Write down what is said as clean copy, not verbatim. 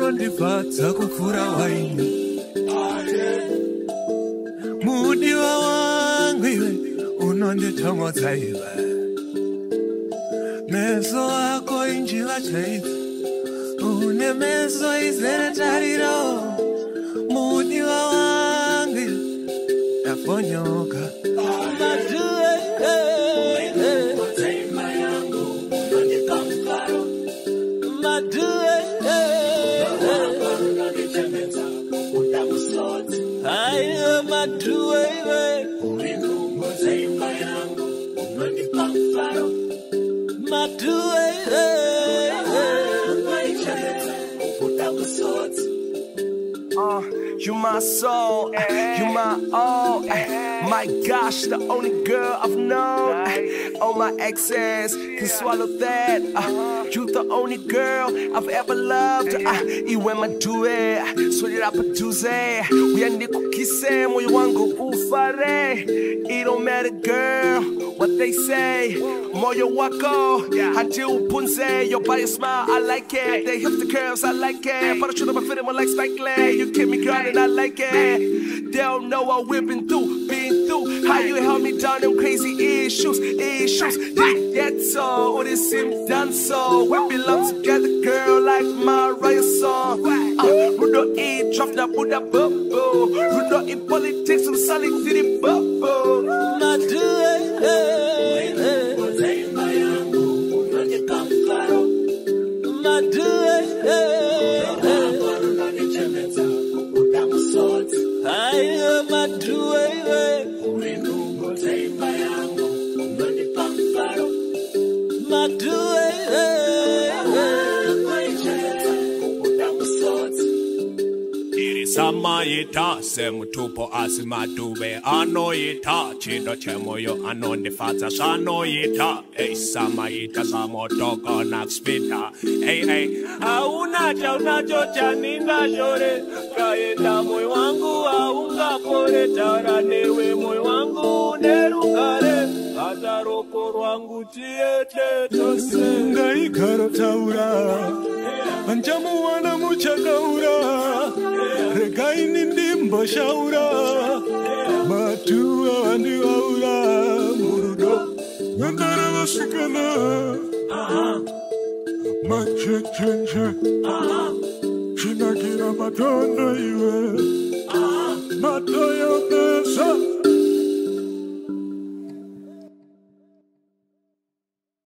unondifadza kupfuura waini. Mudiwa wangu iwe unonditomodza iwe. Meso ako injiva chaizvo, une meso izere tariro. Mudiwa wangu iwe ndafonyoka. You my soul, you my all. My gosh, the only girl I've known. All my exes can swallow that. You the only girl I've ever loved. Iwe madue, swali la paduze. Uyandiko kise, moyo wangu ufare. It don't matter, girl, what they say. Moyo wako, hati upunze. Your body smile, I like it. They hip the curves, I like it. But I should have been more like Spike Lee. You keep me grounded, I like it. They don't know what we've been through. How you held me down, them crazy issues. Yet so, what is him done so? We belong together, girl, like my royal song. Rudo eat, drop that Buddha bubble. Rudo in politics, I'm selling to the bubble. Not do Samayita semutupo asimadube anoyita chido chemoyo anondifadza zvanoyita ei samayita zamotoko nakuspita ei aunacho chaningashore kaenda moyo wangu aungapore taura newe moyo wangu nerugare ataroko rwangu tiete tose ngaigara taura anjamuwana muchakaura regaini ndimbo shaura matua wandiwaura murudo ngandara vasikana machechenche chinakira matondo iwe matoyo pesa